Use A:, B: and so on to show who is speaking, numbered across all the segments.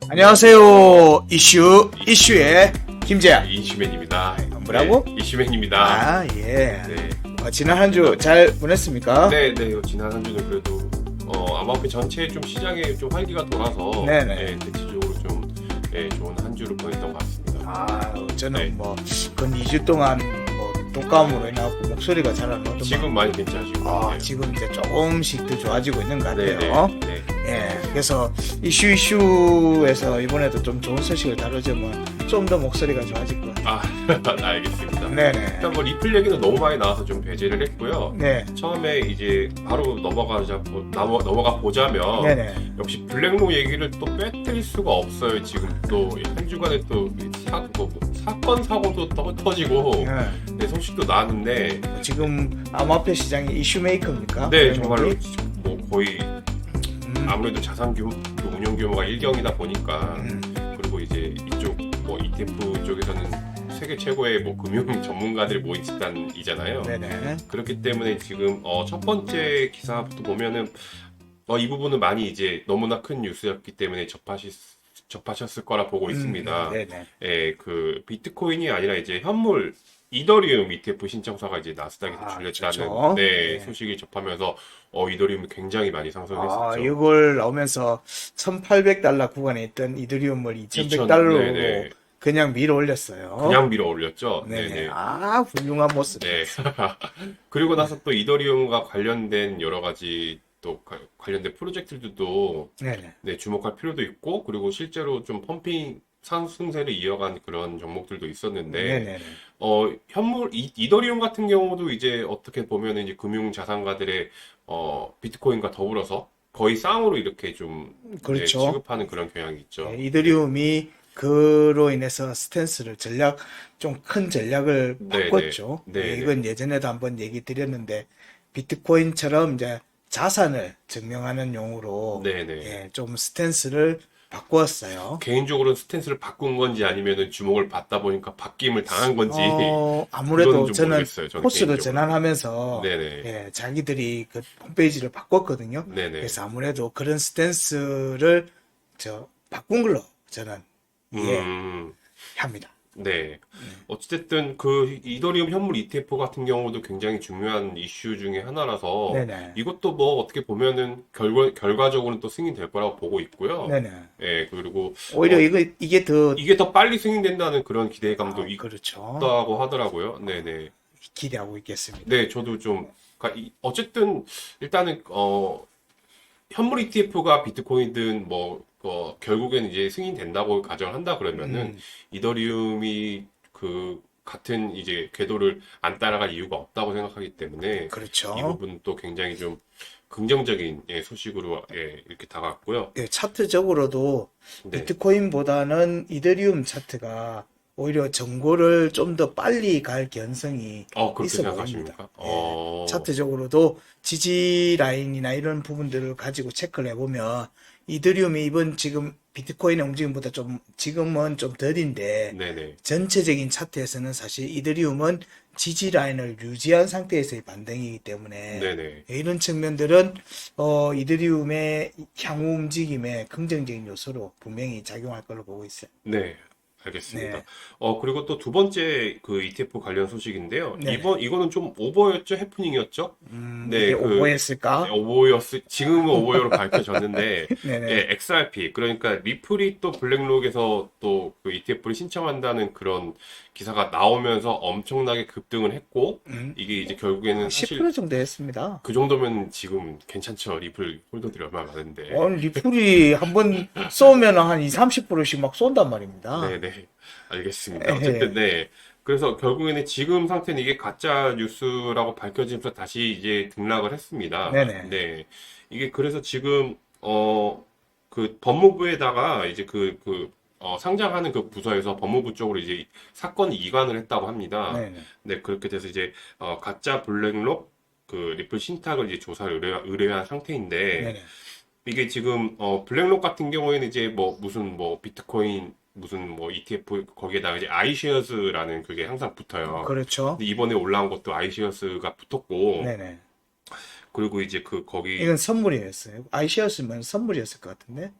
A: 안녕하세요. 이슈의 김재야.
B: 이슈맨입니다.
A: 뭐라고?
B: 네, 이슈맨입니다.
A: 아, 예.
B: 네.
A: 지난 한 주 잘 보냈습니까?
B: 네, 지난 한 주는 그래도 암호화폐 전체 좀 시장에 좀 활기가 돌아서
A: 네네.
B: 대체적으로 좀 좋은 한 주를 보냈던 것 같습니다.
A: 아, 저는
B: 네.
A: 근 2주 동안 독감으로 인해서 목소리가 잘 안 나오더만.
B: 지금 많이 괜찮으신 것 같아요.
A: 지금 이제 조금씩 더 좋아지고 있는 것 같아요.
B: 네.
A: 예, 그래서 이슈에서 이번에도 좀 좋은 소식을 다루자면 좀 더 목소리가 좋아질 것 같아요.
B: 알겠습니다.
A: 네네.
B: 일단 뭐 리플 얘기는 너무 많이 나와서 좀 배제를 했고요.
A: 네.
B: 처음에 이제 바로 넘어가 보자면
A: 네네.
B: 역시 블랙록 얘기를 또 빼뜨릴 수가 없어요. 지금 또 한 주간에 또 사건 사고도 터지고
A: 네.
B: 소식도 나왔는데
A: 지금 암호화폐 시장이 이슈 메이커입니까?
B: 네
A: 블랙록이?
B: 정말로 뭐 거의 아무래도 자산 운용 규모가 일경이다 보니까 그리고 이제 이쪽 뭐 ETF 쪽에서는 세계 최고의 뭐 금융 전문가들이 모인 집단이잖아요.
A: 네네.
B: 그렇기 때문에 지금 첫 번째 기사부터 보면은 이 부분은 많이 이제 너무나 큰 뉴스였기 때문에 접하셨을 거라 보고 있습니다.
A: 네네.
B: 그 비트코인이 아니라 이제 현물 이더리움 ETF 신청서가 이제 나스닥에 들렸다는
A: 그렇죠. 네.
B: 소식을 접하면서 이더리움이 굉장히 많이 상승했었죠.
A: 이걸 나오면서 $1,800 구간에 있던 이더리움을 $2,100달러로
B: 네네.
A: 그냥 밀어 올렸어요.
B: 그냥 밀어 올렸죠.
A: 네네. 훌륭한 모습.
B: 네. 그리고 나서 또 이더리움과 관련된 여러 가지 또 관련된 프로젝트들도
A: 네네.
B: 주목할 필요도 있고, 그리고 실제로 좀 펌핑 상승세를 이어간 그런 종목들도 있었는데,
A: 네네네.
B: 이더리움 같은 경우도 이제 어떻게 보면 이제 금융 자산가들의 비트코인과 더불어서 거의 쌍으로 이렇게 좀
A: 그렇죠.
B: 취급하는 그런 경향이 있죠.
A: 네, 이더리움이 그로 인해서 스탠스를 좀 큰 전략을
B: 네네.
A: 바꿨죠.
B: 네네.
A: 이건 예전에도 한번 얘기 드렸는데, 비트코인처럼 이제 자산을 증명하는 용으로
B: 네네.
A: 좀 스탠스를 바꾸었어요.
B: 개인적으로는 스탠스를 바꾼 건지 아니면은 주목을 받다 보니까 바뀜을 당한 건지
A: 아무래도
B: 그건 좀
A: 저는
B: 모르겠어요, 저는
A: 코스를
B: 개인적으로.
A: 전환하면서
B: 네네.
A: 자기들이 그 홈페이지를 바꿨거든요.
B: 네네.
A: 그래서 아무래도 그런 스탠스를 바꾼 걸로 저는 이해합니다.
B: 네. 어찌됐든 그 이더리움 현물 ETF 같은 경우도 굉장히 중요한 이슈 중에 하나라서
A: 네네.
B: 이것도 뭐 어떻게 보면은 결과적으로는 또 승인될 거라고 보고 있고요.
A: 네네.
B: 그리고
A: 오히려 이게 더
B: 이게 더 빨리 승인된다는 그런 기대감도
A: 그렇죠.
B: 있다고 하더라고요. 네네.
A: 기대하고 있겠습니다.
B: 네, 저도 좀 어쨌든 일단은 현물 ETF가 비트코인든 결국에는 이제 승인된다고 가정한다 그러면은 이더리움이 그 같은 이제 궤도를 안 따라갈 이유가 없다고 생각하기 때문에
A: 그렇죠.
B: 이 부분은 또 굉장히 좀 긍정적인 소식으로 이렇게 다가왔고요.
A: 차트적으로도
B: 네.
A: 비트코인보다는 이더리움 차트가 오히려 정고를 좀 더 빨리 갈 견성이
B: 그렇게
A: 있어
B: 생각하십니까?
A: 보입니다. 차트적으로도 지지 라인이나 이런 부분들을 가지고 체크를 해보면 이더리움이 이번 지금 비트코인의 움직임보다 지금은 좀 덜인데
B: 네네.
A: 전체적인 차트에서는 사실 이더리움은 지지 라인을 유지한 상태에서의 반등이기 때문에
B: 네네.
A: 이런 측면들은 이더리움의 향후 움직임에 긍정적인 요소로 분명히 작용할 걸로 보고 있어요.
B: 네. 알겠습니다.
A: 네.
B: 그리고 또 두 번째 그 ETF 관련 소식인데요.
A: 네네.
B: 이거는 좀 오버였죠? 해프닝이었죠?
A: 이게 오버했을까?
B: 지금은 오버어로 밝혀졌는데,
A: 네네.
B: XRP, 그러니까 리플이 또 블랙록에서 또 그 ETF를 신청한다는 그런 기사가 나오면서 엄청나게 급등을 했고, 이게 이제 결국에는 사실
A: 10% 정도 했습니다.
B: 그 정도면 지금 괜찮죠. 리플 홀더들이 얼마나 많은데.
A: 리플이 한번 쏘면 한 20, 30%씩 막 쏜단 말입니다.
B: 네네. 알겠습니다. 어쨌든, 네. 그래서 결국에는 지금 상태는 이게 가짜 뉴스라고 밝혀지면서 다시 이제 등락을 했습니다.
A: 네네.
B: 네. 이게 그래서 지금, 그 법무부에다가 이제 상장하는 그 부서에서 법무부 쪽으로 이제 사건이 이관을 했다고 합니다.
A: 네네.
B: 네, 그렇게 돼서 이제, 가짜 블랙록 그 리플 신탁을 이제 조사를 의뢰한 상태인데,
A: 네네.
B: 이게 지금 블랙록 같은 경우에는 이제 무슨 비트코인 무슨 ETF 거기에다가 이제 아이쉐어스라는 그게 항상 붙어요.
A: 그렇죠.
B: 근데 이번에 올라온 것도 아이쉐어스가 붙었고
A: 네네.
B: 그리고 이제 거기
A: 이건 선물이었어요. 아이시였으면 선물이었을 것 같은데.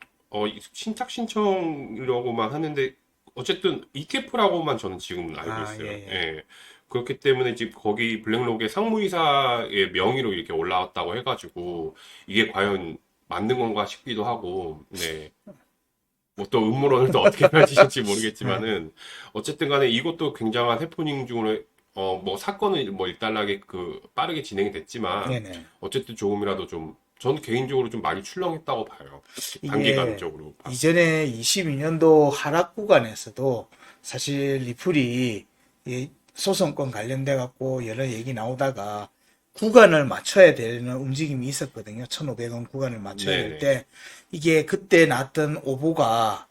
B: 신탁 신청이라고만 하는데 어쨌든 ETF라고만 저는 지금 알고
A: 아,
B: 있어요.
A: 예, 예.
B: 예. 그렇기 때문에 지금 거기 블랙록에 상무이사의 명의로 이렇게 올라왔다고 해가지고 이게 과연 맞는 건가 싶기도 하고, 네. 뭐 또 음모론을 또 어떻게 펼치실지
A: 네.
B: 모르겠지만은 어쨌든 간에 이것도 굉장한 해프닝 중으로 뭐 사건은 뭐 일단락에 빠르게 진행이 됐지만
A: 네네.
B: 어쨌든 조금이라도 좀 전 개인적으로 좀 많이 출렁했다고 봐요.
A: 이게
B: 단기간적으로 봤을 때.
A: 이전에 22년도 하락 구간에서도 사실 리플이 이 소송권 관련돼 갖고 여러 얘기 나오다가 구간을 맞춰야 되는 움직임이 있었거든요. 1,500원 구간을 맞춰야 될
B: 네네.
A: 때 이게 그때 났던 오보가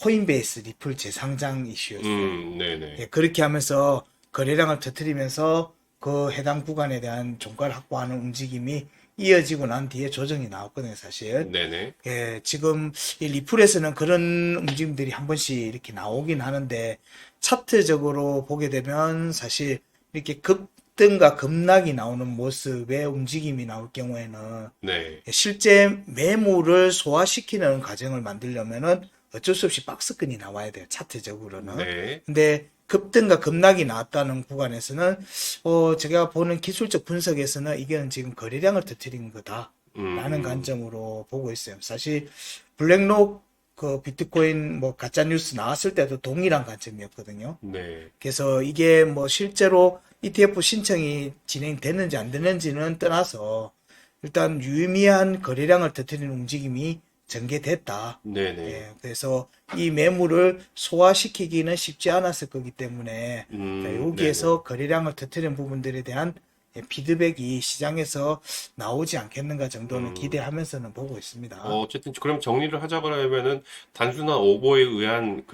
A: 코인베이스 리플 재상장 이슈였어요.
B: 네네.
A: 예, 그렇게 하면서 거래량을 터뜨리면서 그 해당 구간에 대한 종가를 확보하는 움직임이 이어지고 난 뒤에 조정이 나왔거든요, 사실.
B: 네네.
A: 예, 지금 이 리플에서는 그런 움직임들이 한 번씩 이렇게 나오긴 하는데 차트적으로 보게 되면 사실 이렇게 급등과 급락이 나오는 모습의 움직임이 나올 경우에는
B: 네.
A: 실제 매물을 소화시키는 과정을 만들려면은 어쩔 수 없이 박스권이 나와야 돼요. 차트적으로는.
B: 네.
A: 근데 급등과 급락이 나왔다는 구간에서는 제가 보는 기술적 분석에서는 이게는 지금 거래량을 터뜨린 거다라는
B: 음.
A: 관점으로 보고 있어요. 사실 블랙록 그 비트코인 뭐 가짜 뉴스 나왔을 때도 동일한 관점이었거든요.
B: 네.
A: 그래서 이게 뭐 실제로 ETF 신청이 진행됐는지 안 됐는지는 떠나서 일단 유의미한 거래량을 터뜨리는 움직임이 전개됐다.
B: 네네.
A: 예, 그래서 이 매물을 소화시키기는 쉽지 않았을 거기 때문에
B: 네네.
A: 여기에서 거래량을 터뜨리는 부분들에 대한 피드백이 시장에서 나오지 않겠는가 정도는
B: 음.
A: 기대하면서는 보고 있습니다.
B: 어쨌든 그럼 정리를 하자 그러면은 단순한 오보에 의한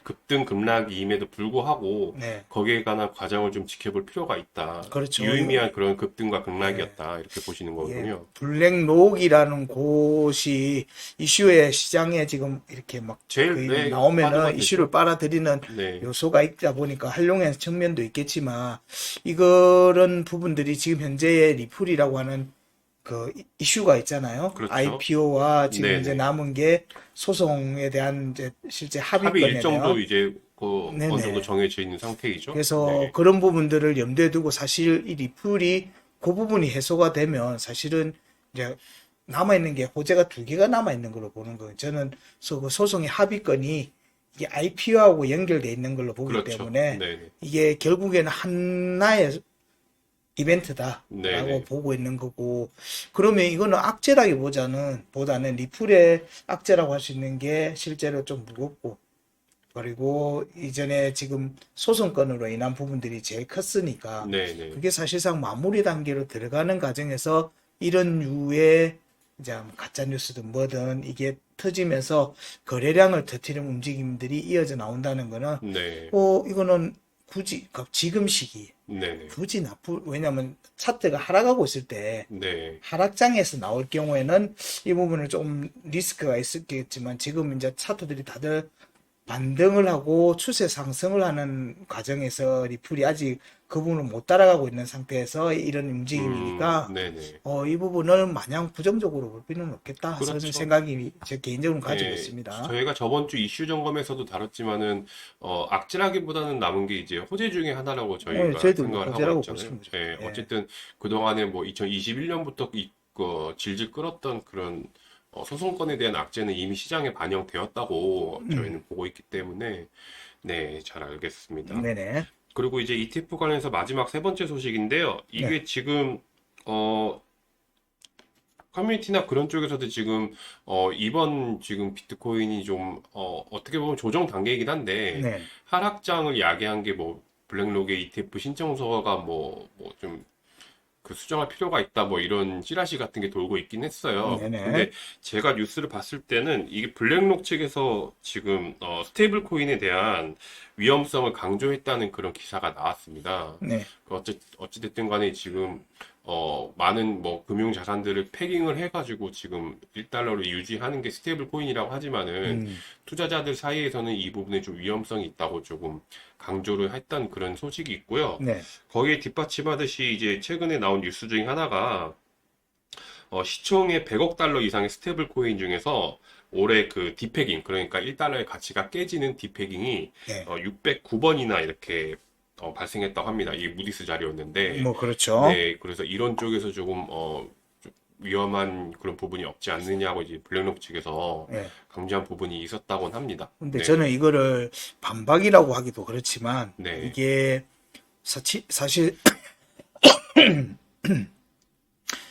B: 급등 급락임에도 불구하고
A: 네,
B: 거기에 관한 과정을 좀 지켜볼 필요가 있다.
A: 그렇죠.
B: 유의미한 그런 급등과
A: 예.
B: 급락이었다. 이렇게 보시는
A: 예,
B: 거군요.
A: 블랙록이라는 곳이 이슈의 시장에 지금 이렇게 막
B: 제일
A: 거의
B: 네, 화두가
A: 나오면은 이슈를
B: 되죠.
A: 빨아들이는
B: 네.
A: 요소가 있다 보니까 활용의 측면도 있겠지만 이런 부분들이 지금 현재의 리플이라고 하는 그 이슈가 있잖아요.
B: 그렇죠.
A: IPO와 지금 이제
B: 네네.
A: 남은 게 소송에 대한 이제 실제
B: 합의
A: 합의권에
B: 일정도
A: 대한
B: 이제 어느 정도
A: 네네.
B: 정해져 있는 상태이죠.
A: 그래서
B: 네.
A: 그런 부분들을 염두에 두고 사실 이 리플이 그 부분이 해소가 되면 사실은 이제 남아있는 게 호재가 두 개가 남아있는 걸로 보는 거예요. 저는 그 소송의 합의권이 이게 IPO하고 연결돼 있는 걸로 보기
B: 그렇죠.
A: 때문에
B: 네네.
A: 이게 결국에는 하나의 이벤트다라고
B: 네네.
A: 보고 있는 거고 그러면 이거는 보다는 리플의 악재라고 할 수 있는 게 실제로 좀 무겁고 그리고 이전에 지금 소송건으로 인한 부분들이 제일 컸으니까
B: 네네.
A: 그게 사실상 마무리 단계로 들어가는 과정에서 이런 류의 이제 뭐 가짜 뉴스든 뭐든 이게 터지면서 거래량을 터뜨리는 움직임들이 이어져 나온다는 거는
B: 네.
A: 이거는 굳이 지금 시기
B: 네네.
A: 굳이 왜냐면 차트가 하락하고 있을 때
B: 네.
A: 하락장에서 나올 경우에는 이 부분은 좀 리스크가 있었겠지만 지금 이제 차트들이 다들 반등을 하고 추세 상승을 하는 과정에서 리플이 아직 그 부분을 못 따라가고 있는 상태에서 이런 움직임이니까
B: 네네.
A: 이 부분을 마냥 부정적으로 볼 필요는 없겠다. 저는
B: 그렇죠.
A: 생각이 제 개인적으로 가지고
B: 예,
A: 있습니다.
B: 저희가 저번 주 이슈 점검에서도 다뤘지만은, 악질하기보다는 남은 게 이제 호재 중에 하나라고 저희가
A: 저희도 뭐
B: 생각을 하고
A: 호재라고 볼 수
B: 있잖아요.
A: 있는 거죠.
B: 예,
A: 예.
B: 어쨌든 그동안에 뭐 2021년부터 질질 끌었던 그런 소송건에 대한 악재는 이미 시장에 반영되었다고 저희는 보고 있기 때문에, 네, 잘 알겠습니다.
A: 네네.
B: 그리고 이제 ETF 관련해서 마지막 세 번째 소식인데요.
A: 네.
B: 이게 지금, 어, 커뮤니티나 그런 쪽에서도 지금 이번 지금 비트코인이 좀 어떻게 보면 조정 단계이긴 한데
A: 네.
B: 하락장을 야기한 게 뭐 블랙록의 ETF 신청서가 뭐 좀 그 수정할 필요가 있다 뭐 이런 찌라시 같은 게 돌고 있긴 했어요.
A: 네네.
B: 근데 제가 뉴스를 봤을 때는 이게 블랙록 측에서 지금 스테이블 코인에 대한 위험성을 강조했다는 그런 기사가 나왔습니다.
A: 네.
B: 어찌됐든 간에 지금 많은 뭐 금융 자산들을 패깅을 해가지고 지금 1달러를 유지하는 게 스테이블 코인이라고 하지만은
A: 음.
B: 투자자들 사이에서는 이 부분에 좀 위험성이 있다고 조금 강조를 했던 그런 소식이 있고요.
A: 네.
B: 거기에 뒷받침하듯이 이제 최근에 나온 뉴스 중에 하나가 시총의 100억 달러 이상의 스테이블 코인 중에서 올해 그 디패깅, 그러니까 1달러의 가치가 깨지는 디패깅이
A: 네.
B: 609번이나 이렇게 발생했다고 합니다. 이게 무디스 자료였는데,
A: 뭐 그렇죠.
B: 네, 그래서 이런 쪽에서 조금 좀 위험한 그런 부분이 없지 않느냐고 이제 블랙록 측에서
A: 예.
B: 강조한 부분이 있었다고는 합니다.
A: 근데
B: 네,
A: 저는 이거를 반박이라고 하기도 그렇지만
B: 네,
A: 이게 사실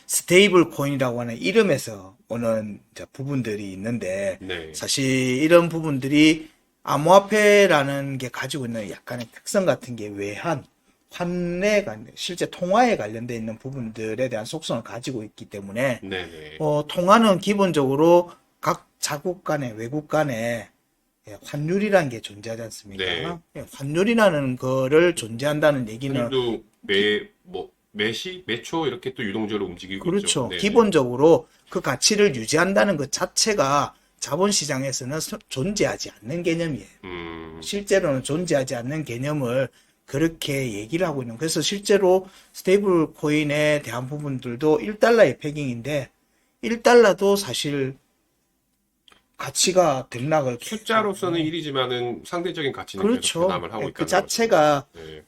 A: 스테이블 코인이라고 하는 이름에서 오는 이제 부분들이 있는데
B: 네,
A: 사실 이런 부분들이 암호화폐라는 게 가지고 있는 약간의 특성 같은 게 외환, 환내가 실제 통화에 관련돼 있는 부분들에 대한 속성을 가지고 있기 때문에
B: 네, 네,
A: 통화는 기본적으로 각 자국 간에 외국 간에 환율이라는 게 존재하지 않습니까?
B: 네.
A: 환율이라는 거를 존재한다는 얘기는
B: 환율도 매시, 매초 이렇게 또 유동적으로 움직이고 있죠.
A: 그렇죠.
B: 네, 네.
A: 기본적으로 그 가치를 유지한다는 것 자체가 자본시장에서는 존재하지 않는 개념이에요. 실제로는 존재하지 않는 개념을 그렇게 얘기를 하고 있는. 그래서 실제로 스테이블 코인에 대한 부분들도 1달러의 패깅인데 1달러도 사실 가치가 등락을
B: 숫자로서는 1이지만은 상대적인 가치는 계속
A: 그렇죠.
B: 변함을 하고
A: 그
B: 있다는
A: 자체가
B: 거죠. 네,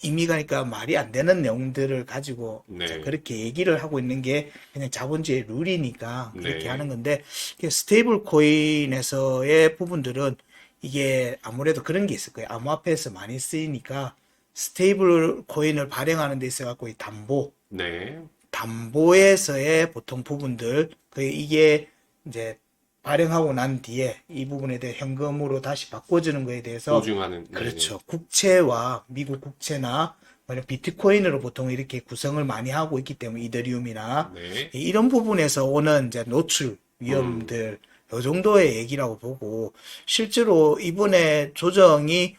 A: 의미가 그러니까 말이 안 되는 내용들을 가지고
B: 네,
A: 그렇게 얘기를 하고 있는 게 그냥 자본주의 룰이니까 그렇게
B: 네,
A: 하는 건데 스테이블 코인에서의 부분들은 이게 아무래도 그런 게 있을 거예요. 암호화폐에서 많이 쓰이니까 스테이블 코인을 발행하는 데 있어 갖고 이
B: 네,
A: 담보에서의 보통 부분들 이게 이제 발행하고 난 뒤에 이 부분에 대해 현금으로 다시 바꿔주는 거에 대해서
B: 보증하는, 네,
A: 그렇죠. 국채와 미국 국채나 비트코인으로 보통 이렇게 구성을 많이 하고 있기 때문에 이더리움이나
B: 네,
A: 이런 부분에서 오는 이제 노출
B: 음,
A: 위험들 요 정도의 얘기라고 보고 실제로 이번에 조정이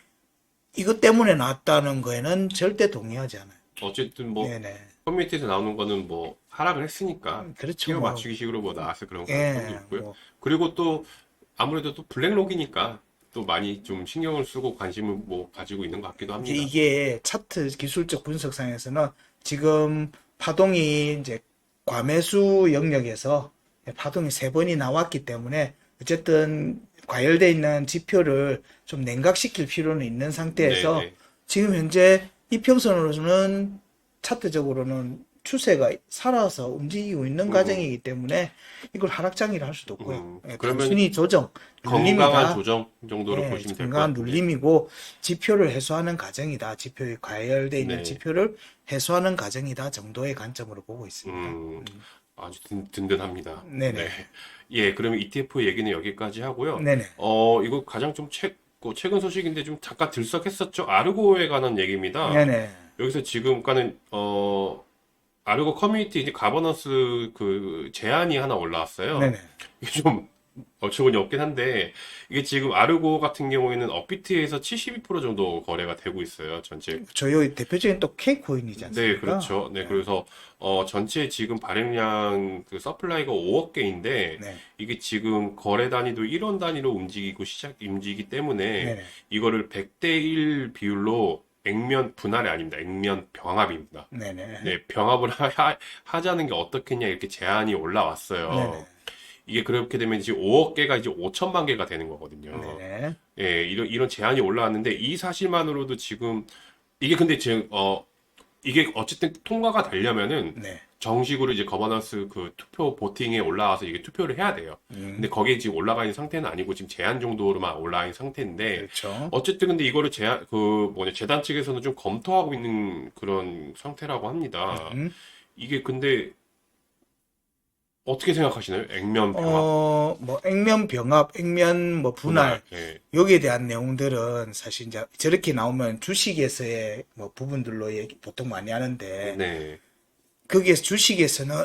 A: 이것 때문에 나왔다는 거에는 절대 동의하지 않아요.
B: 어쨌든 뭐
A: 네네.
B: 커뮤니티에서 나오는 거는 뭐 하락을 했으니까
A: 그렇죠.
B: 끼워
A: 뭐,
B: 맞추기 식으로 뭐 나와서 그런 가능성도
A: 예,
B: 있고요.
A: 뭐,
B: 그리고 또 아무래도 또 블랙록이니까 또 많이 좀 신경을 쓰고 관심을 뭐 가지고 있는 것 같기도
A: 이제
B: 합니다.
A: 이게 차트 기술적 분석상에서는 지금 파동이 이제 과매수 영역에서 파동이 세 번이 나왔기 때문에 어쨌든 과열돼 있는 지표를 좀 냉각시킬 필요는 있는 상태에서
B: 네네.
A: 지금 현재 이평선으로는 차트적으로는 추세가 살아서 움직이고 있는
B: 음,
A: 과정이기 때문에 이걸 하락장이라 할 수도 없고요.
B: 그러면
A: 단순히 조정,
B: 건강한
A: 눌림이다.
B: 조정 정도로
A: 예,
B: 보시면 될 것
A: 중간
B: 같은데.
A: 눌림이고 지표를 해소하는 과정이다. 지표에 과열돼 있는
B: 네.
A: 지표를 해소하는 과정이다 정도의 관점으로 보고 있습니다.
B: 음, 아주 든든합니다.
A: 네네.
B: 네. 예, 그러면 ETF 얘기는 여기까지 하고요.
A: 네네.
B: 이거 가장 좀 최근 소식인데 좀 잠깐 들썩했었죠. 아르고에 관한 얘기입니다.
A: 네네.
B: 여기서 지금 가는, 아르고 커뮤니티 이제 가버넌스 그 제안이 하나 올라왔어요.
A: 네네.
B: 이게 좀 어처구니 없긴 한데, 이게 지금 아르고 같은 경우에는 업비트에서 72% 정도 거래가 되고 있어요. 전체
A: 저희 대표적인 또 K코인이지
B: 네,
A: 않습니까?
B: 그렇죠. 네, 그래서 전체 지금 발행량 그 서플라이가 5억 개인데
A: 네.
B: 이게 지금 거래 단위도 1원 단위로 움직이기 때문에
A: 네네.
B: 이거를 100대 1 비율로 액면 분할이 아닙니다. 액면 병합입니다.
A: 네네.
B: 네, 병합을 하자는 게 어떻겠냐 이렇게 제안이 올라왔어요.
A: 네네.
B: 이게 그렇게 되면 이제 5억 개가 이제 5천만 개가 되는 거거든요.
A: 네네.
B: 예, 이런 제안이 올라왔는데 이 사실만으로도 지금 이게 근데 지금 이게 어쨌든 통과가 되려면은
A: 네.
B: 정식으로 이제 거버넌스 그 투표 보팅에 올라와서 이게 투표를 해야 돼요. 근데 거기에 지금 올라가 있는 상태는 아니고 지금 제한 정도로만 올라와 있는 상태인데
A: 그렇죠.
B: 어쨌든 근데 이거를 재단 측에서는 좀 검토하고 있는 그런 상태라고 합니다.
A: 음.
B: 이게 근데 어떻게 생각하시나요? 액면 병합,
A: 뭐 액면 병합, 액면 뭐 분할
B: 분할. 예.
A: 여기에 대한 내용들은 사실 이제 저렇게 나오면 주식에서의 뭐 부분들로 보통 많이 하는데
B: 네.
A: 거기에서 주식에서는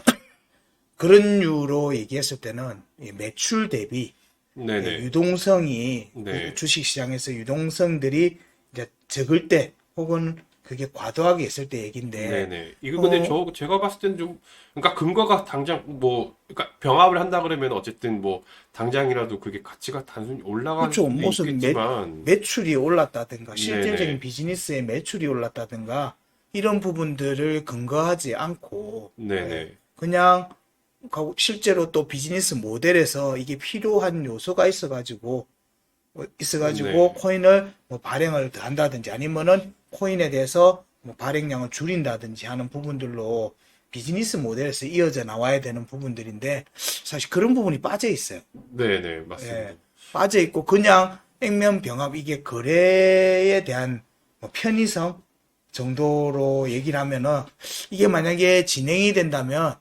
A: 그런 류로 얘기했을 때는 이 매출 대비
B: 네네.
A: 유동성이
B: 네.
A: 주식시장에서 유동성들이 이제 적을 때 혹은 그게 과도하게 있을 때 얘긴데
B: 네네. 이거 근데 제가 봤을 때는 좀, 그러니까 근거가 당장 뭐, 그러니까 병합을 한다 그러면 어쨌든 뭐, 당장이라도 그게 가치가 단순히 올라갈
A: 그렇죠.
B: 수도
A: 무슨
B: 있겠지만,
A: 매출이 올랐다든가
B: 네네.
A: 실질적인 비즈니스의 매출이 올랐다든가 이런 부분들을 근거하지 않고
B: 네네.
A: 그냥 실제로 또 비즈니스 모델에서 이게 필요한 요소가 있어가지고
B: 네.
A: 코인을 뭐 발행을 더 한다든지 아니면은 코인에 대해서 뭐 발행량을 줄인다든지 하는 부분들로 비즈니스 모델에서 이어져 나와야 되는 부분들인데 사실 그런 부분이 빠져 있어요.
B: 네네, 맞습니다.
A: 예, 빠져 있고 그냥 액면 병합 이게 거래에 대한 뭐 편의성 정도로 얘기를 하면은 이게 만약에 진행이 된다면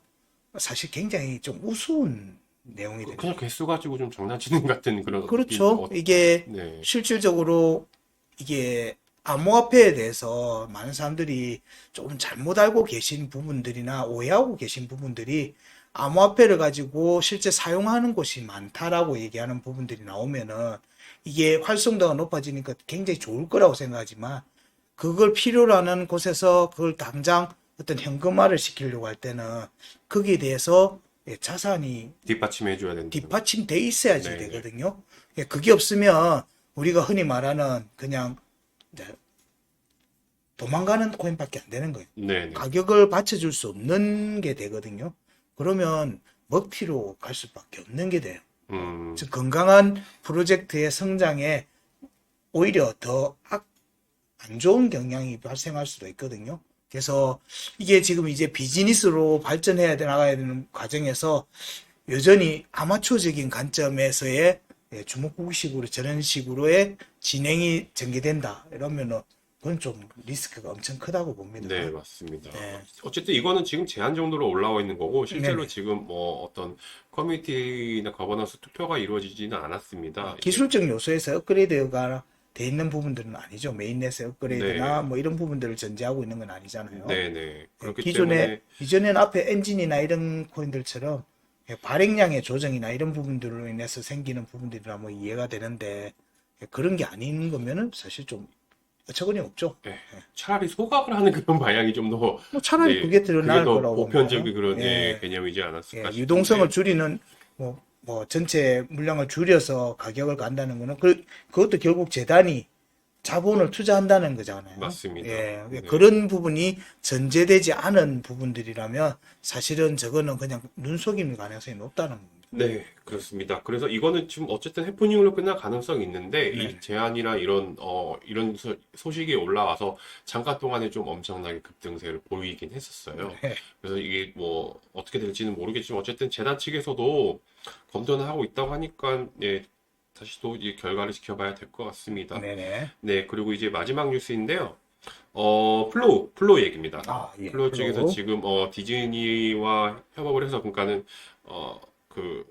A: 사실 굉장히 좀 우스운 내용이 됩니다.
B: 그냥 개수 가지고 좀 장난치는 같은 그런 느낌.
A: 그렇죠. 이게
B: 네.
A: 실질적으로 이게 암호화폐에 대해서 많은 사람들이 조금 잘못 알고 계신 부분들이나 오해하고 계신 부분들이 암호화폐를 가지고 실제 사용하는 곳이 많다라고 얘기하는 부분들이 나오면은 이게 활성도가 높아지니까 굉장히 좋을 거라고 생각하지만 그걸 필요로 하는 곳에서 그걸 당장 어떤 현금화를 시키려고 할 때는 거기에 대해서 자산이
B: 뒷받침해줘야 된다.
A: 뒷받침돼 있어야지
B: 네네.
A: 되거든요. 그게 없으면 우리가 흔히 말하는 그냥 이제 도망가는 코인밖에 안 되는 거예요.
B: 네네.
A: 가격을 받쳐줄 수 없는 게 되거든요. 그러면 먹튀로 갈 수밖에 없는 게 돼요. 즉 건강한 프로젝트의 성장에 오히려 더 안 좋은 경향이 발생할 수도 있거든요. 그래서 이게 지금 이제 비즈니스로 발전해야 나가야 되는 과정에서 여전히 아마추어적인 관점에서의 주먹구구식으로 저런 식으로의 진행이 전개된다. 이러면은 그건 좀 리스크가 엄청 크다고 봅니다.
B: 네, 맞습니다.
A: 네.
B: 어쨌든 이거는 지금 제한 정도로 올라와 있는 거고, 실제로
A: 네네.
B: 지금 뭐 어떤 커뮤니티나 거버넌스 투표가 이루어지지는 않았습니다.
A: 기술적 요소에서 업그레이드가 돼 있는 부분들은 아니죠. 메인넷의 업그레이드나
B: 네,
A: 뭐 이런 부분들을 전제하고 있는 건 아니잖아요.
B: 네네. 그렇기
A: 기존에
B: 때문에,
A: 이전에는 앞에 엔진이나 이런 코인들처럼 발행량의 조정이나 이런 부분들로 인해서 생기는 부분들이라 뭐 이해가 되는데 그런 게 아닌 거면은 사실 좀 어처구니 없죠.
B: 예, 차라리 소각을 하는 그런 방향이 좀 더,
A: 뭐 차라리
B: 네,
A: 그게 더
B: 그게
A: 나을
B: 더
A: 거라고
B: 보편적인
A: 봅니다.
B: 그런, 예,
A: 예,
B: 개념이지 않았을까
A: 유동성을
B: 싶은데,
A: 줄이는 뭐 전체 물량을 줄여서 가격을 간다는 거는 그것도 결국 재단이 자본을 투자한다는 거잖아요.
B: 맞습니다.
A: 예,
B: 네.
A: 그런 부분이 전제되지 않은 부분들이라면 사실은 저거는 그냥 눈속임일 가능성이 높다는 겁니다.
B: 네, 그렇습니다. 그래서 이거는 지금 어쨌든 해프닝으로 끝날 가능성이 있는데,
A: 네.
B: 이 제안이나 이런 소식이 올라와서 잠깐 동안에 좀 엄청나게 급등세를 보이긴 했었어요.
A: 네.
B: 그래서 이게 뭐 어떻게 될지는 모르겠지만, 어쨌든 재단 측에서도 검토는 하고 있다고 하니까, 예, 다시 또 이 결과를 지켜봐야 될 것 같습니다.
A: 네네.
B: 네, 그리고 이제 마지막 뉴스인데요. 플로우 얘기입니다.
A: 아, 예.
B: 플로우 측에서
A: 플로우.
B: 지금, 디즈니와 협업을 해서, 그러니까는, 그,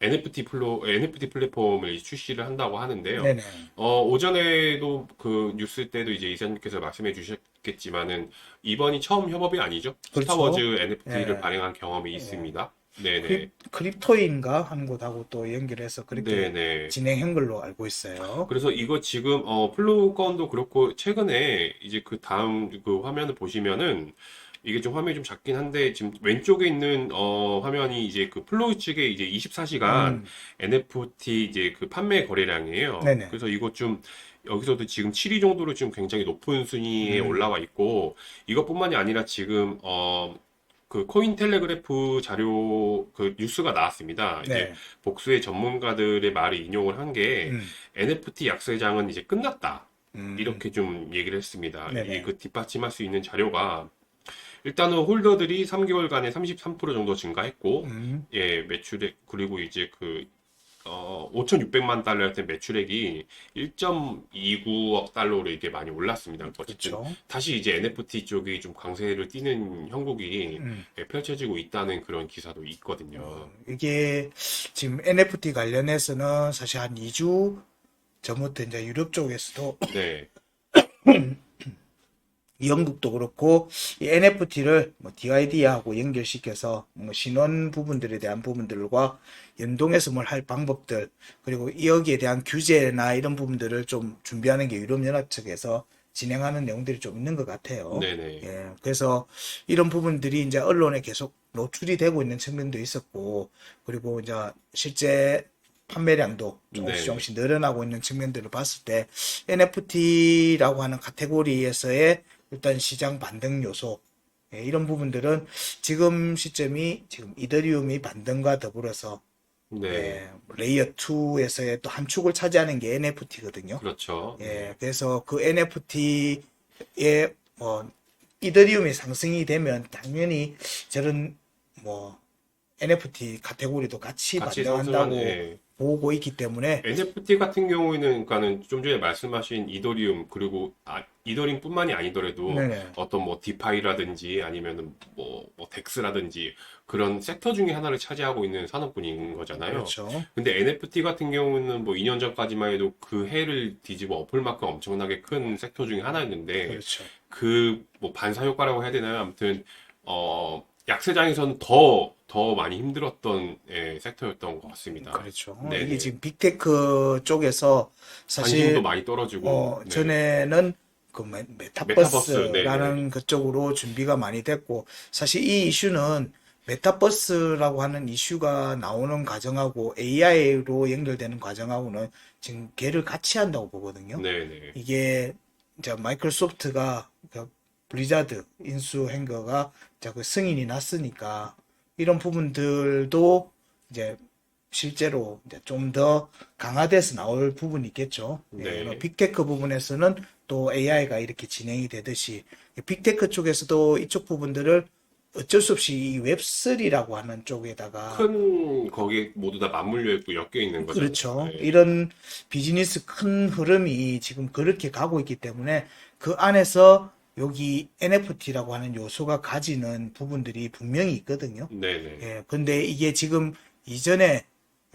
B: NFT 플랫폼을 출시를 한다고 하는데요.
A: 네네.
B: 오전에도 그 뉴스 때도 이제 이사님께서 말씀해 주셨겠지만은, 이번이 처음 협업이 아니죠. 스타워즈
A: 그렇죠.
B: NFT를
A: 예.
B: 발행한 경험이
A: 예.
B: 있습니다. 네네.
A: 크립토인가 하는 곳하고 또 연결해서 그렇게
B: 네네.
A: 진행한 걸로 알고 있어요.
B: 그래서 이거 지금 플로우 건도 그렇고 최근에 이제 그 다음 그 화면을 보시면은 이게 좀 화면이 좀 작긴 한데 지금 왼쪽에 있는 화면이 이제 그 플로우 측의 이제 24시간
A: 음,
B: NFT 이제 그 판매 거래량이에요.
A: 네네.
B: 그래서 이거 좀 여기서도 지금 7위 정도로 지금 굉장히 높은 순위에
A: 음,
B: 올라와 있고 이것뿐만이 아니라 지금 그 코인텔레그래프 자료 그 뉴스가 나왔습니다. 이제
A: 네.
B: 복수의 전문가들의 말을 인용을 한 게
A: 음,
B: NFT 약세장은 이제 끝났다.
A: 음,
B: 이렇게 좀 얘기를 했습니다. 이
A: 네네.
B: 그 뒷받침할 수 있는 자료가 일단은 홀더들이 3개월간에 33% 정도 증가했고
A: 음,
B: 예, 매출액 그리고 이제 그 5,600만 달러였던 매출액이 1.29억 달러로 이게 많이 올랐습니다. 어쨌든
A: 그렇죠.
B: 다시 이제 NFT 쪽이 좀 강세를 띠는 형국이
A: 음.
B: 펼쳐지고 있다는 그런 기사도 있거든요.
A: 이게 지금 NFT 관련해서는 사실 한 2주 전부터 이제 유럽 쪽에서도
B: 네,
A: 영국도 그렇고 이 NFT를 뭐 DID하고 연결시켜서 뭐 신원 부분들에 대한 부분들과 연동해서 뭘 할 방법들 그리고 여기에 대한 규제나 이런 부분들을 좀 준비하는 게 유럽연합 측에서 진행하는 내용들이 좀 있는 것 같아요.
B: 네네,
A: 예, 그래서 이런 부분들이 이제 언론에 계속 노출이 되고 있는 측면도 있었고 그리고 이제 실제 판매량도 조금씩
B: 네네,
A: 조금씩 늘어나고 있는 측면들을 봤을 때 NFT라고 하는 카테고리에서의 일단 시장 반등 요소 예, 이런 부분들은 지금 시점이 지금 이더리움이 반등과 더불어서
B: 네.
A: 예, 레이어 2에서의 또 한 축을 차지하는 게 NFT거든요.
B: 그렇죠.
A: 예, 그래서 그 NFT의 뭐 이더리움이 상승이 되면 당연히 저런 뭐 NFT 카테고리도 같이
B: 같이
A: 반등한다고
B: 상승한, 예.
A: 보고 있기 때문에
B: NFT 같은 경우에는, 그러니까는 좀 전에 말씀하신 이더리움, 그리고 이더리움뿐만이 아니더라도
A: 네네.
B: 어떤 뭐 디파이라든지 아니면은 뭐 덱스라든지 그런 섹터 중에 하나를 차지하고 있는 산업군인 거잖아요.
A: 그렇죠.
B: 근데 NFT 같은 경우는 뭐 2년 전까지만 해도 그 해를 뒤집어 엎을 만큼 엄청나게 큰 섹터 중에 하나였는데
A: 그렇죠.
B: 그 뭐 반사 효과라고 해야 되나요? 아무튼 약세장에서는 더 많이 힘들었던 섹터였던 것 같습니다.
A: 그렇죠.
B: 네네.
A: 이게 지금 빅테크 쪽에서
B: 관심도
A: 사실
B: 많이 떨어지고, 네.
A: 전에는 그 메타버스라는
B: 네네.
A: 그쪽으로 준비가 많이 됐고 사실 이 이슈는 메타버스라고 하는 이슈가 나오는 과정하고 AI로 연결되는 과정하고는 지금 개를 같이 한다고 보거든요.
B: 네네.
A: 이게 이제 마이크로소프트가 그 블리자드 인수한 거가 이제 그 승인이 났으니까 이런 부분들도 이제 실제로 이제 좀 더 강화돼서 나올 부분이 있겠죠.
B: 네.
A: 뭐 빅테크 부분에서는 또 AI가 이렇게 진행이 되듯이 빅테크 쪽에서도 이쪽 부분들을 어쩔 수 없이 이 웹3라고 하는 쪽에다가
B: 큰 거기에 모두 다 맞물려 있고 엮여 있는 거죠.
A: 그렇죠.
B: 네.
A: 이런 비즈니스 큰 흐름이 지금 그렇게 가고 있기 때문에 그 안에서 여기 NFT라고 하는 요소가 가지는 부분들이 분명히 있거든요.
B: 네네.
A: 예, 근데 이게 지금 이전에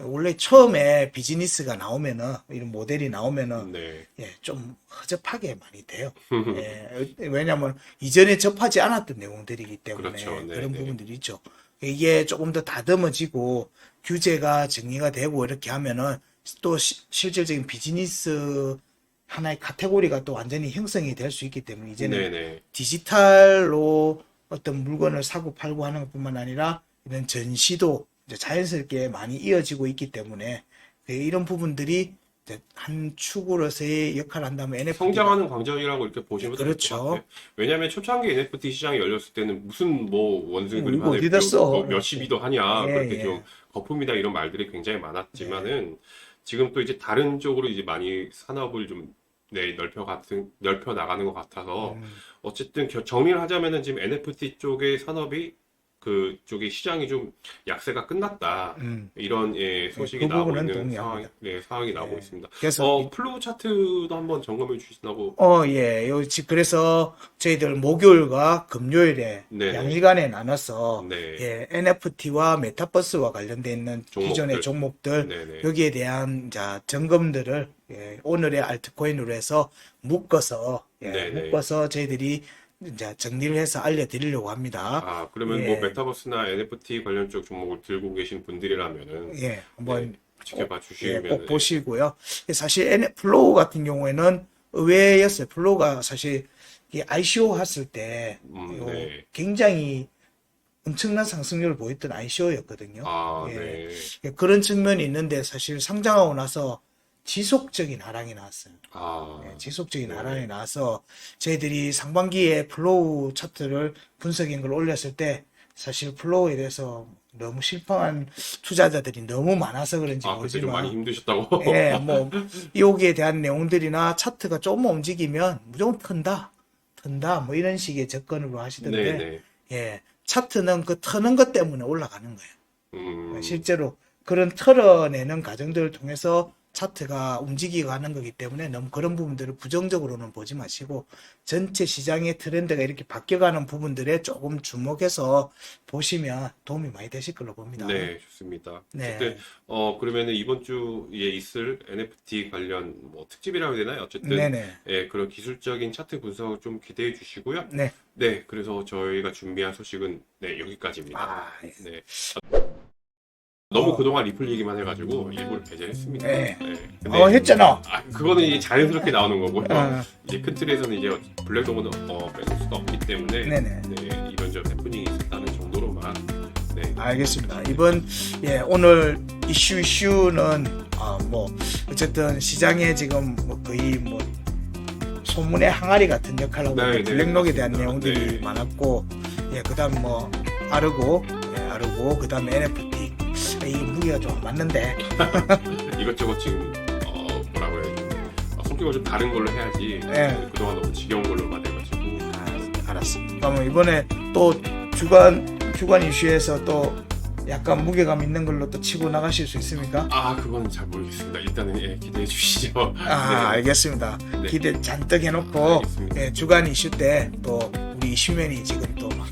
A: 원래 처음에 비즈니스가 나오면은 이런 모델이 나오면은
B: 네.
A: 예, 좀 허접하게 많이 돼요. 예, 왜냐면 이전에 접하지 않았던 내용들이기 때문에
B: 그렇죠. 네,
A: 그런
B: 네.
A: 부분들이 있죠. 이게 조금 더 다듬어지고 규제가 정리가 되고 이렇게 하면은 또 실질적인 비즈니스 하나의 카테고리가 또 완전히 형성이 될 수 있기 때문에 이제는
B: 네네.
A: 디지털로 어떤 물건을 사고 팔고 하는 것뿐만 아니라 이런 전시도 이제 자연스럽게 많이 이어지고 있기 때문에 이런 부분들이 이제 한 축으로서의 역할을 한다면 NFT가
B: 성장하는 광장이라고 이렇게 보시면 될 것
A: 그렇죠.
B: 같아요. 왜냐하면 초창기 NFT 시장이 열렸을 때는 무슨 뭐 원숭이 그림
A: 이거
B: 하나에
A: 어디다 써?
B: 몇십이도 하냐,
A: 예,
B: 그렇게
A: 예.
B: 좀 거품이다 이런 말들이 굉장히 많았지만은 지금 또 이제 다른 쪽으로 이제 많이 산업을 좀 넓혀 나가는 것 같아서 어쨌든 정리를 하자면은 지금 NFT 쪽의 산업이 그쪽의 시장이 좀 약세가 끝났다. 이런 소식이
A: 그
B: 나오고
A: 부분은
B: 있는
A: 동의합니다.
B: 상황이 나오고 있습니다.
A: 그래서
B: 플로우 차트도 한번 점검해 주신다고.
A: 예. 그래서 저희들 목요일과 금요일에
B: 네네.
A: 양일간에 나눠서
B: 네.
A: 예, NFT와 메타버스와 관련돼 있는 기존의 종목들
B: 네네.
A: 여기에 대한 자 점검들을 예, 오늘의 알트코인으로 해서 묶어서
B: 네네.
A: 묶어서 저희들이 이제 정리를 해서 알려드리려고 합니다.
B: 그러면
A: 예.
B: 뭐 메타버스나 NFT 관련 쪽 종목을 들고 계신 분들이라면은
A: 예, 한번
B: 지켜봐
A: 예,
B: 주시면
A: 꼭 보시고요. 사실 플로우 같은 경우에는 의외였어요. 플로우가 사실 이 ICO 했을 때
B: 네.
A: 굉장히 엄청난 상승률을 보였던 ICO였거든요.
B: 네.
A: 그런 측면이 있는데 사실 상장하고 나서 지속적인 하락이 나왔어요. 지속적인 하락이 나와서 저희들이 상반기에 플로우 차트를 분석인 걸 올렸을 때 사실 플로우에 대해서 너무 실망한 투자자들이 너무 많아서 그런지
B: 그때 좀 많이
A: 모르지만
B: 힘드셨다고.
A: 예, 뭐 여기에 대한 내용들이나 차트가 조금 움직이면 무조건 튼다 뭐 이런 식의 접근으로 하시던데
B: 네네.
A: 예, 차트는 그 트는 것 때문에 올라가는 거예요.
B: 음,
A: 실제로 그런 털어내는 과정들을 통해서 차트가 움직이고 하는 거기 때문에 너무 그런 부분들을 부정적으로는 보지 마시고 전체 시장의 트렌드가 이렇게 바뀌어가는 부분들에 조금 주목해서 보시면 도움이 많이 되실 걸로 봅니다.
B: 네, 좋습니다.
A: 네.
B: 어쨌든 그러면은 이번 주에 있을 NFT 관련 뭐 특집이라고 해야 되나요? 어쨌든
A: 네네.
B: 그런 기술적인 차트 분석을 좀 기대해 주시고요.
A: 네.
B: 네, 그래서 저희가 준비한 소식은 여기까지입니다.
A: 예.
B: 네. 너무 그동안 리플 얘기만 해가지고 일부러 배제했습니다.
A: 네.
B: 근데
A: 했잖아.
B: 그거는 이제 자연스럽게 나오는 거고요.
A: 어.
B: 이제 큰 틀에서는 이제 블랙돔은 뺄 수가 없기 때문에
A: 네네.
B: 네, 이런저런 해프닝이 있었다는 정도로만. 네.
A: 알겠습니다. 오늘 이슈는 뭐 어쨌든 시장에 지금 뭐 거의 뭐 소문의 항아리 같은 역할을 하고 있는
B: 네,
A: 블랙록에 대한
B: 맞습니다.
A: 내용들이
B: 네.
A: 많았고 예, 그다음 뭐 아르고, 예, 아르고, 그다음에 NFT. 이 무게가 좀 맞는데.
B: 이것저것 지금 뭐라고 해야 되지? 성격을 좀 다른 걸로 해야지.
A: 네.
B: 그동안 너무 지겨운 걸로만 해가지고.
A: 알았어. 그러면 이번에 또 주간 이슈에서 또 약간 무게감 있는 걸로 또 치고 나가실 수 있습니까?
B: 그건 잘 모르겠습니다. 일단은 예, 기대해 주시죠. 네.
A: 알겠습니다.
B: 네.
A: 기대 잔뜩 해놓고
B: 알겠습니다.
A: 예, 주간 이슈 때 또 우리 이슈맨이 지금 또 막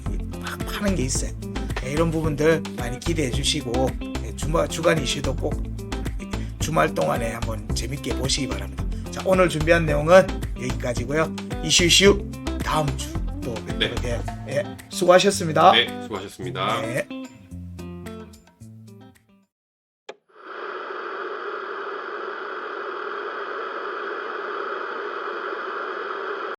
A: 파는 게 있어요. 예, 이런 부분들 많이 기대해 주시고 예, 주간 이슈도 꼭 주말 동안에 한번 재밌게 보시기 바랍니다. 자, 오늘 준비한 내용은 여기까지고요. 이슈 다음 주 또 뵙도록 해요. 예, 수고하셨습니다.
B: 네, 수고하셨습니다.
A: 네.